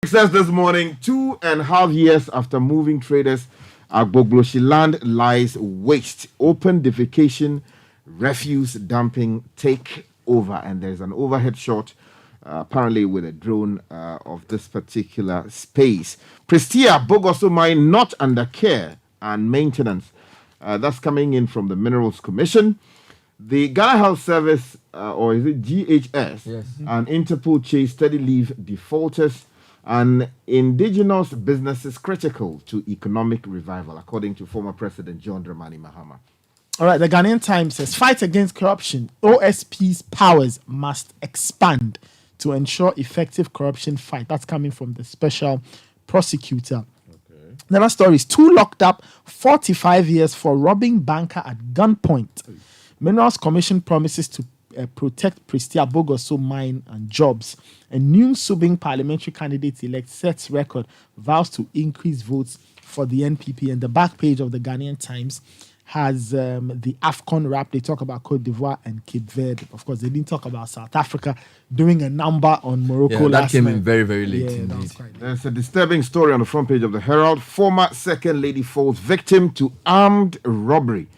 Says this morning, 2.5 years after moving traders, Agbogloshi land lies waste. Open defecation, refuse dumping take over, and there's an overhead shot, apparently with a drone of this particular space. Prestia Bogoso mine not under care and maintenance. That's coming in from the Minerals Commission. The Ghana Health Service, or is it GHS, yes, and Interpol chase steady leave defaulters. And indigenous businesses critical to economic revival, according to former President John Dramani Mahama. All right, the Ghanaian Times says, fight against corruption. OSP's powers must expand to ensure effective corruption fight. That's coming from the special prosecutor. Okay. Another story is 2 locked up 45 years for robbing banker at gunpoint. Minerals Commission promises to protect Prestia Bogoso mine and jobs. A new Subing parliamentary candidate-elect sets record, vows to increase votes for the NPP. And the back page of the Ghanaian Times has the AFCON wrap. They talk about Cote d'Ivoire and Cape Verde. Of course, they didn't talk about South Africa doing a number on Morocco last night. That came in very, very late indeed. There's a disturbing story on the front page of the Herald. Former Second Lady falls victim to armed robbery.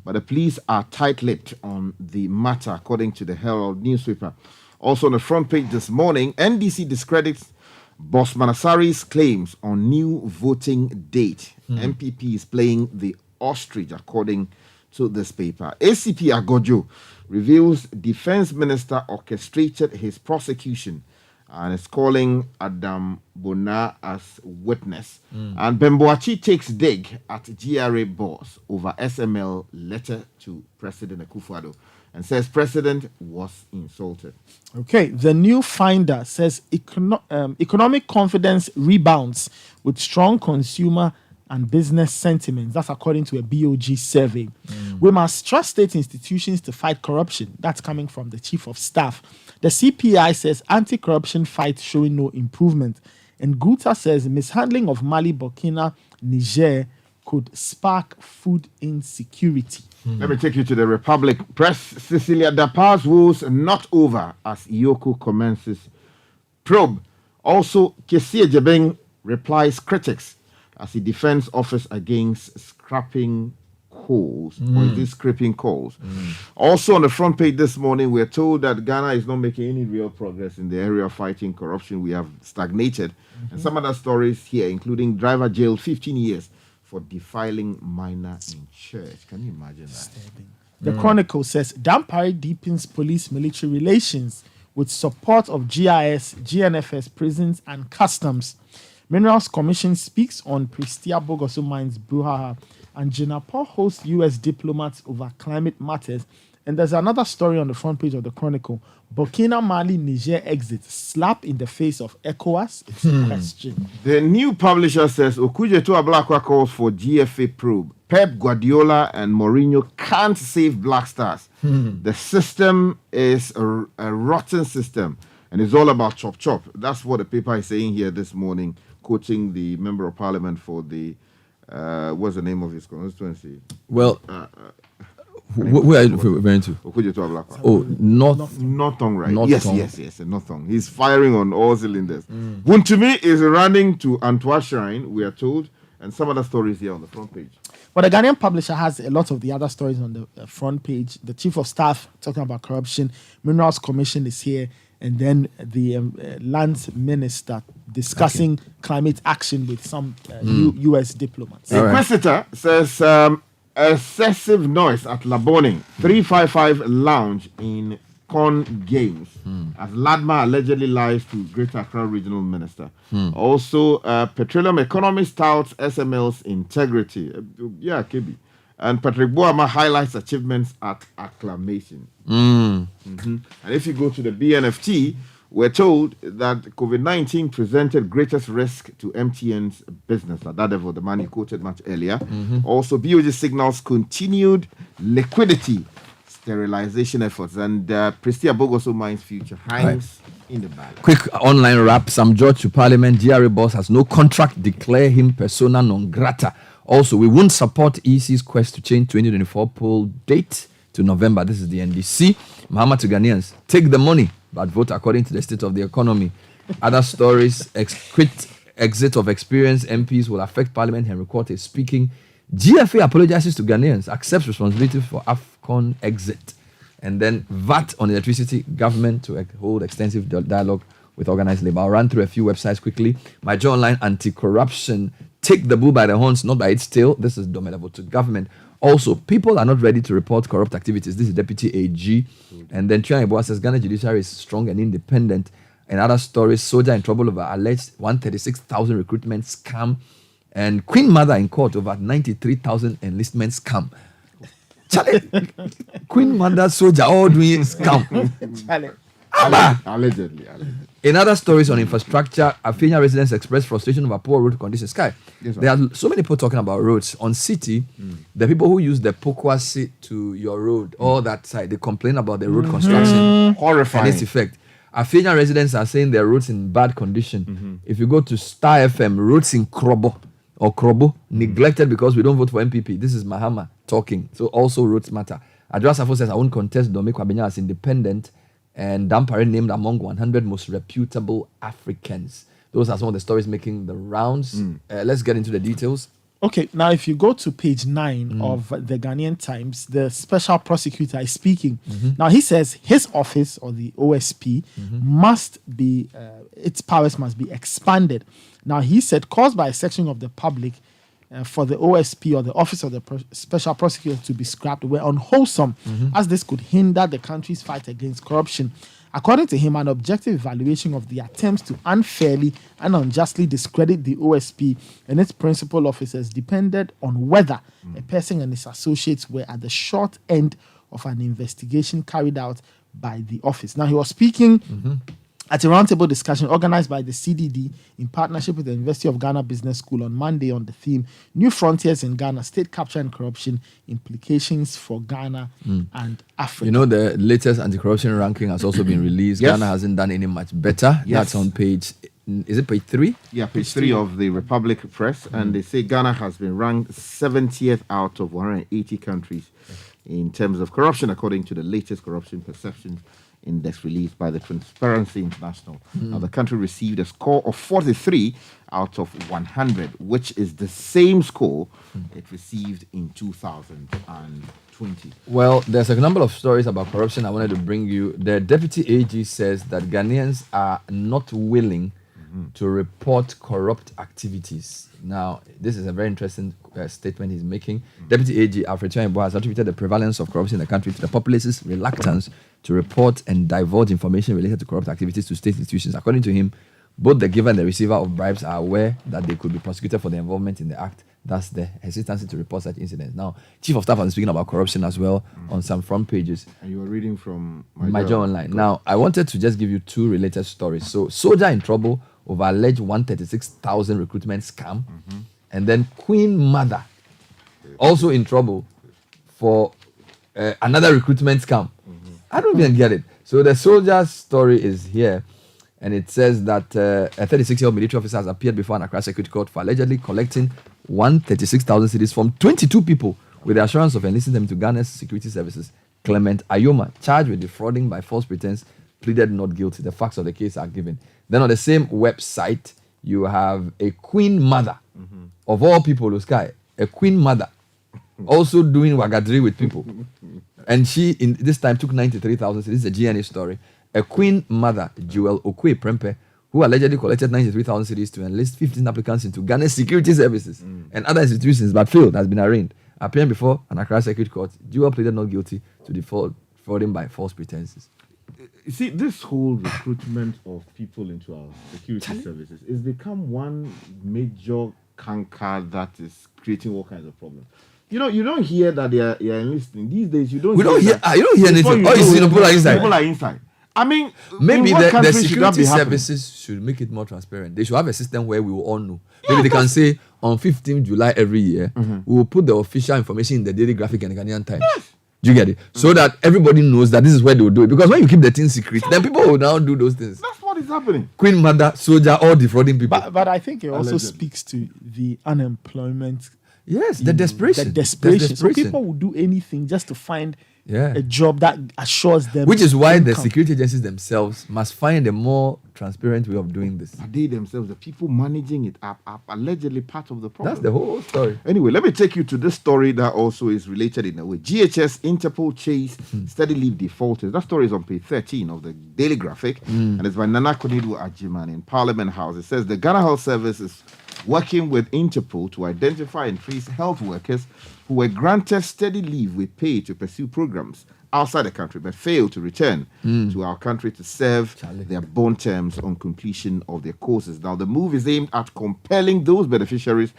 But the police are tight-lipped on the matter, according to the Herald newspaper. Also on the front page this morning, NDC discredits Boss Manasari's claims on new voting date. MPP is playing the ostrich, according to this paper. ACP Agojo reveals defense minister orchestrated his prosecution and is calling Adam Bona as witness. And Bemboachi takes dig at GRA boss over SML letter to President Akufo-Addo and says president was insulted. Okay, the new finder says economic confidence rebounds with strong consumer and business sentiments. That's according to a BOG survey. We must trust state institutions to fight corruption. That's coming from the chief of staff. The CPI says anti-corruption fight showing no improvement. And Guta says mishandling of Mali, Burkina, Niger could spark food insecurity. Let me take you to the Republic Press. Cecilia Dapa's woes not over as Iyoko commences probe. Also, Kesia Jebeng replies critics as he defends office against scrapping coals, or is this scraping coals? Also on the front page this morning, we're told that Ghana is not making any real progress in the area of fighting corruption. We have stagnated. And some other stories here, including driver jailed 15 years for defiling minor in church. Can you imagine that? The Chronicle says Dampare deepens police-military relations with support of GIS, GNFS, prisons and customs. Minerals Commission speaks on Prestia Bogoso mines brouhaha, and Jinapor hosts U.S. diplomats over climate matters. And there's another story on the front page of the Chronicle. Burkina, Mali, Niger exit. Slap in the face of ECOWAS? It's a question. The new publisher says Okujeto Ablakwa calls for GFA probe. Pep Guardiola and Mourinho can't save Black Stars. The system is a rotten system, and it's all about chop. That's what the paper is saying here this morning, quoting the Member of Parliament for the, what's the name of his constituency? Well, who are you referring to? Okujeto Ablakwa. Oh, Northong, right? Northong. Yes, Northong. He's firing on all cylinders. Buntumi is running to Antwerp Shrine, we are told, and some other stories here on the front page. But the Ghanaian publisher has a lot of the other stories on the front page. The chief of staff talking about corruption. Minerals Commission is here. And then the lands minister discussing climate action with some U.S. diplomats. The Inquisitor says excessive noise at Laboni 355 lounge in Con Games as Ladma allegedly lies to Greater Accra Regional Minister. Also, petroleum economist touts SML's integrity. KB. And Patrick Boama highlights achievements at acclamation. And if you go to the BNFT, we're told that COVID-19 presented greatest risk to MTN's business. At that level, the man you quoted much earlier. Also, BOG signals continued liquidity sterilization efforts, and Prestia Bogoso mines future hangs in the balance. Quick online wrap. Sam George to Parliament. GRA boss has no contract. Declare him persona non grata. Also, we won't support EC's quest to change 2024 poll date to November. This is the NDC. Mahama to Ghanaians. Take the money, but vote according to the state of the economy. Other stories: quick exit of experienced MPs will affect Parliament. Henry Court is speaking. GFA apologizes to Ghanaians, accepts responsibility for AFCON exit. And then VAT on electricity, government to hold extensive dialogue with organized labor. I'll run through a few websites quickly. My Joe Online anti-corruption, take the bull by the horns, not by its tail. This is dominable to government. Also, people are not ready to report corrupt activities. This is Deputy AG. And then Chiang Eboa says Ghana judiciary is strong and independent. And other stories, soldier in trouble over alleged 136,000 recruitment scam. And Queen Mother in court over 93,000 enlistment scam. Charlie, Queen Mother, soldier, all doing scam. Allegedly. In other stories on infrastructure, Afenia residents express frustration over poor road conditions. Sky, Yes, there are so many people talking about roads. On Citi, the people who use the Pokwasi to your road, all that side, they complain about the road construction and Horrifying. its effect. Afenia residents are saying their roads in bad condition. If you go to Star FM, roads in Krobo, neglected because we don't vote for MPP. This is Mahama talking. So also roads matter. Adjoa Safo says, I won't contest Dome Kwabenya as independent, and Dampare named among 100 most reputable Africans. Those are some of the stories making the rounds. Let's get into the details. Okay, now if you go to page 9 of the Ghanaian Times, the special prosecutor is speaking. Now he says his office, or the OSP, must be, its powers must be expanded. Now he said, caused by a section of the public for the OSP, or the office of the special prosecutor, to be scrapped were unwholesome, as this could hinder the country's fight against corruption. According to him, an objective evaluation of the attempts to unfairly and unjustly discredit the OSP and its principal officers depended on whether a person and his associates were at the short end of an investigation carried out by the office. Now, he was speaking at a roundtable discussion organized by the CDD in partnership with the University of Ghana Business School on Monday on the theme New Frontiers in Ghana, State Capture and Corruption, Implications for Ghana and Africa. You know, the latest anti-corruption ranking has also been released. Yes. Ghana hasn't done any much better. Yes. That's on page, is it page 3? Yeah, page 3 of the Republic Press, and they say Ghana has been ranked 70th out of 180 countries in terms of corruption, according to the latest corruption perception index released by the Transparency International. Now, the country received a score of 43 out of 100, which is the same score it received in 2020. Well, there's a number of stories about corruption I wanted to bring you. The Deputy AG says that Ghanaians are not willing to report corrupt activities. Now, this is a very interesting statement he's making. Deputy AG Alfred Chiang-Eboa has attributed the prevalence of corruption in the country to the populace's reluctance to report and divulge information related to corrupt activities to state institutions. According to him, both the giver and the receiver of bribes are aware that they could be prosecuted for their involvement in the act, thus the hesitancy to report such incidents. Now, Chief of Staff has been speaking about corruption as well on some front pages. And you were reading from My Joe Online. Now, I wanted to just give you two related stories. So, soldier in trouble over alleged 136,000 recruitment scam. And then Queen Mother also in trouble for another recruitment scam. I don't even get it. So the soldier's story is here, and it says that a 36-year-old military officer has appeared before an Accra Circuit Court for allegedly collecting 136,000 cedis from 22 people with the assurance of enlisting them to Ghana's security services. Clement Ayoma, charged with defrauding by false pretense, pleaded not guilty. The facts of the case are given. Then on the same website, you have a Queen Mother, of all people, Luskai, a Queen Mother, also doing wagadri with people. And she, in this time, took 93,000. This is a GNA story. A Queen Mother, Jewel Okwe Prempe, who allegedly collected 93,000 cedis to enlist 15 applicants into Ghana's security services and other institutions, but failed, has been arraigned. Appearing before an Accra Circuit Court, Jewel pleaded not guilty to defrauding by false pretenses. You see, this whole recruitment of people into our security services has become one major canker that is creating all kinds of problems. You know, you don't hear that they are enlisting. These days, you don't hear You don't hear anything. Before You see, people are inside. People are inside. I mean, Maybe in what the country should that security be happening? services should make it more transparent. They should have a system where we will all know. Maybe they can say on 15th July every year, we will put the official information in the Daily Graphic and the Ghanaian Times. Do you get it? So that everybody knows that this is where they will do it. Because when you keep the thing secret, then people will now do those things. That's what is happening. Queen Mother, soldier, all defrauding people. But I think it also Allegedly. speaks to the unemployment. Yes, the desperation. The desperation. So people will do anything just to find Yeah. a job that assures them. Which is why the income. security agencies themselves must find a more transparent way of doing this. They themselves, the people managing it, are allegedly part of the problem. That's the whole story. Anyway, let me take you to this story that also is related in a way. GHS Interpol chase steady leave defaulters. That story is on page 13 of the Daily Graphic, and it's by Nana Konidu Ajiman in Parliament House. It says the Ghana Health Service is working with Interpol to identify and trace health workers who were granted steady leave with pay to pursue programs outside the country but failed to return to our country to serve their bond terms on completion of their courses. Now, the move is aimed at compelling those beneficiaries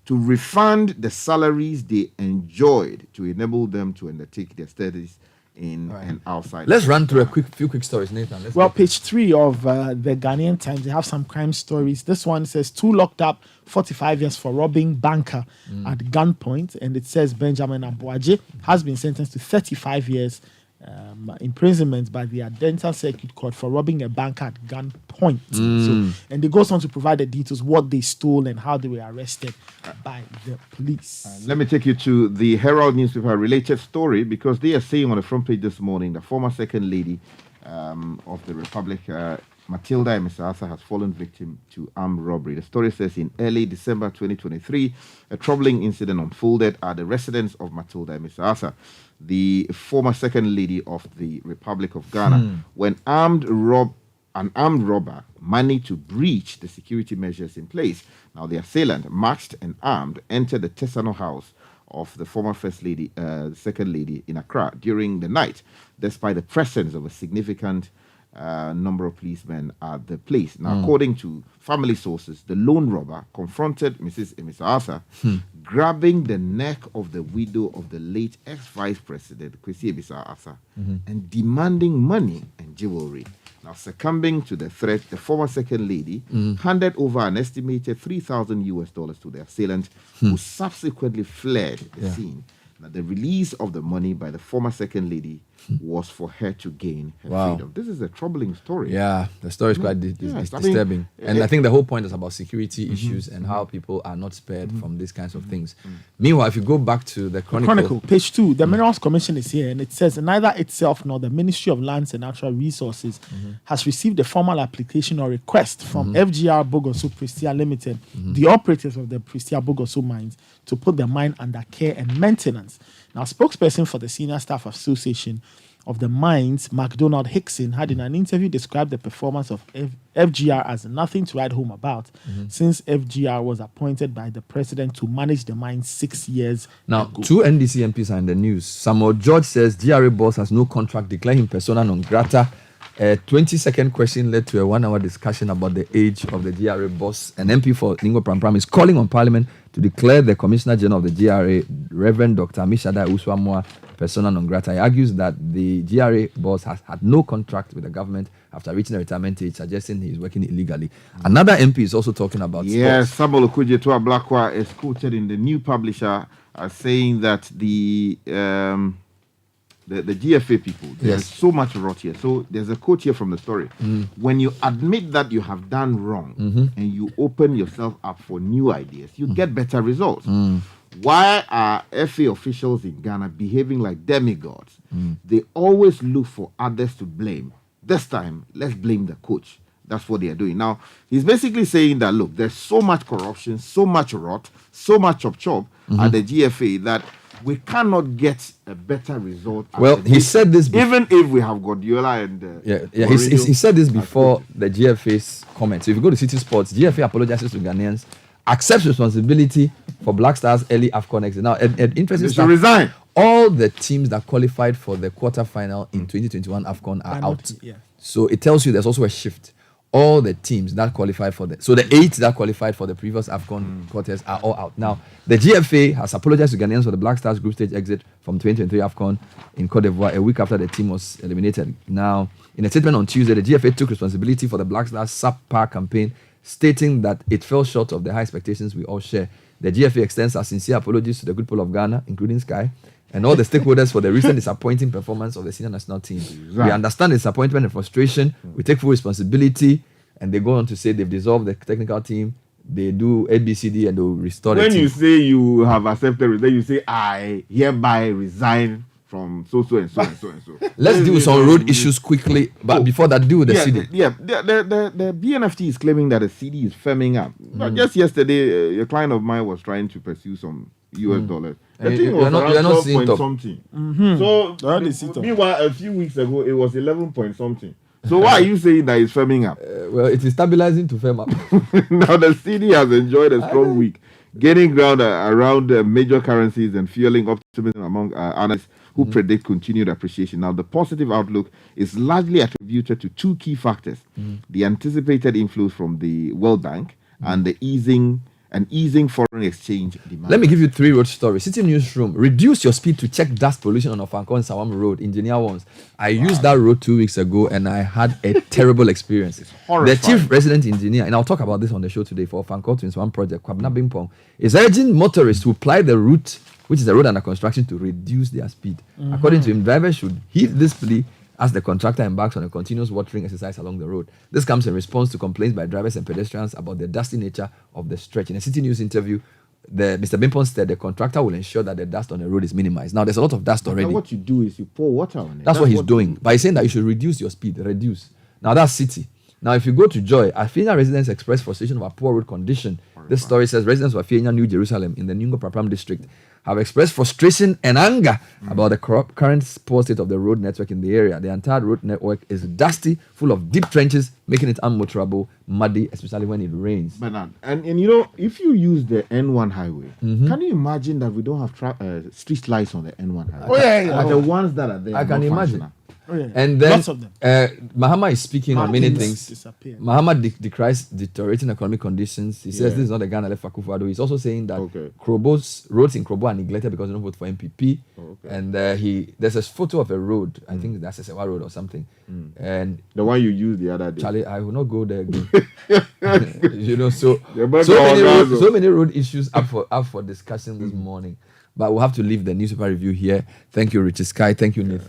to refund the salaries they enjoyed to enable them to undertake their studies in and outside. Let's run through few quick stories, Nathan. Well, page 3 of the Ghanaian Times, they have some crime stories. This one says 2 locked up 45 years for robbing banker at gunpoint. And it says Benjamin Abuaje has been sentenced to 35 years imprisonment by the Adenta Circuit Court for robbing a bank at gunpoint. And it goes on to provide the details, what they stole and how they were arrested by the police. Let me take you to the Herald newspaper related story, because they are saying on the front page this morning the former second lady of the Republic, Matilda Emisasa, has fallen victim to armed robbery. The story says in early December 2023, a troubling incident unfolded at the residence of Matilda Emisasa, the former second lady of the Republic of Ghana, when an armed robber managed to breach the security measures in place. Now, the assailant, masked and armed, entered the Tesano house of the former first lady, second lady in Accra during the night, despite the presence of a significant number of policemen at the place. Now, according to family sources, the lone robber confronted Mrs. Emisasa, grabbing the neck of the widow of the late ex-vice president, Kwesi Emisasa, and demanding money and jewelry. Now, succumbing to the threat, the former second lady handed over an estimated $3,000 to the assailant, who subsequently fled the scene. Now, the release of the money by the former second lady was for her to gain her freedom. This is a troubling story. Yeah, the story is quite disturbing. I think the whole point is about security issues and how people are not spared from these kinds of things. Meanwhile, if you go back to the Chronicle, page 2, the Minerals Commission is here, and it says neither itself nor the Ministry of Lands and Natural Resources has received a formal application or request from FGR Bogoso Prestia Limited, the operators of the Prestia Bogoso mines, to put the mine under care and maintenance. Now, spokesperson for the Senior Staff Association of the Mines, McDonald Hickson, had in an interview described the performance of FGR as nothing to write home about, since FGR was appointed by the president to manage the mine 6 years now, ago. 2 NDC MPs are in the news. Samuel George says GRA boss has no contract, declare him persona non grata. A 20-second question led to a 1-hour discussion about the age of the GRA boss. An MP for Ningo Prampram is calling on Parliament to declare the Commissioner General of the GRA, Reverend Dr. Mishada Uswamwa, persona non grata. He argues that the GRA boss has had no contract with the government after reaching a retirement age, suggesting he is working illegally. Another MP is also talking about yes, sports. Samuel Okudzeto Ablakwa is quoted in the New Publisher as saying that the GFA people, there's so much rot here. So there's a quote here from the story. When you admit that you have done wrong and you open yourself up for new ideas, you get better results. Why are FA officials in Ghana behaving like demigods? They always look for others to blame. This time, let's blame the coach. That's what they are doing. Now, he's basically saying that, look, there's so much corruption, so much rot, so much chop at the GFA that we cannot get a better result. Well, he said this even if we have Guardiola and he said this before the GFA's comments. So if you go to Citi Sports, GFA apologizes to Ghanaians, accepts responsibility for Black Stars' early AFCON exit. Now, interesting they should resign. All the teams that qualified for the quarterfinal in 2021 AFCON are out. So it tells you there's also a shift. All the teams that qualified for so the 8 that qualified for the previous AFCON quarters are all out. Now, the GFA has apologized to Ghanaians for the Black Stars group stage exit from 2023 AFCON in Cote d'Ivoire a week after the team was eliminated. Now, in a statement on Tuesday, the GFA took responsibility for the Black Stars subpar campaign, stating that it fell short of the high expectations we all share. The GFA extends our sincere apologies to the good people of Ghana, including Sky, and all the stakeholders for the recent disappointing performance of the senior national team. We understand the disappointment and frustration. We take full responsibility. And they go on to say they've dissolved the technical team. They do ABCD and they'll restore the team. When you say you have accepted, then you say, I hereby resign from so and so and so and so. Let's deal with some road issues quickly, but before that, deal with the city. The BNFT is claiming that the CD is firming up. But just yesterday, a client of mine was trying to pursue some US dollars. The thing was around 12 point something. So, meanwhile, a few weeks ago, it was 11 point something. So why are you saying that it's firming up? Well, it is stabilizing to firm up. Now the CD has enjoyed a strong week, gaining ground around major currencies and fueling optimism among analysts who predict continued appreciation. Now the positive outlook is largely attributed to two key factors: the anticipated inflows from the World Bank and the easing foreign exchange demand. Let me give you 3 road stories. City Newsroom, reduce your speed to check dust pollution on Ofankor and Sawam Road, Engineer ones. I used that road 2 weeks ago and I had a terrible experience. It's horrifying. The chief resident engineer, and I'll talk about this on the show today for Ofankor to Sawam project, Kwabna Bimpong, is urging motorists to apply the route, which is a road under construction, to reduce their speed. According to him, drivers should heed this plea as the contractor embarks on a continuous watering exercise along the road. This comes in response to complaints by drivers and pedestrians about the dusty nature of the stretch. In a City News interview, Mr. Bimpon said the contractor will ensure that the dust on the road is minimized. Now, there's a lot of dust already. Now what you do is you pour water on it. That's what he's doing. But he's saying that you should reduce your speed. Reduce. Now, that's City. Now, if you go to Joy, Afenia residents expressed frustration over poor road condition. This story says residents of Afenia, New Jerusalem, in the Nyungo Prapram district, have expressed frustration and anger about the current poor state of the road network in the area. The entire road network is dusty, full of deep trenches, making it unmotorable, muddy, especially when it rains. Bernard, and you know, if you use the N1 highway, can you imagine that we don't have street lights on the N1 highway? Oh, yeah. Like the ones that are there. I can imagine. functional. Oh, yeah. And then Lots of them. Mahama is speaking on many things. Disappear. Mahama decries deteriorating economic conditions. He says this is not the Ghana left Akufo-Addo. He's also saying that Krobo's roads in Krobo are neglected because they don't vote for MPP. And there's a photo of a road. I think that's a Sewa road or something. And the one you used the other day. Charlie, I will not go there again. You know, so many road issues up for discussion this morning. But we'll have to leave the newspaper review here. Thank you, Richard Sky. Thank you, Nathan.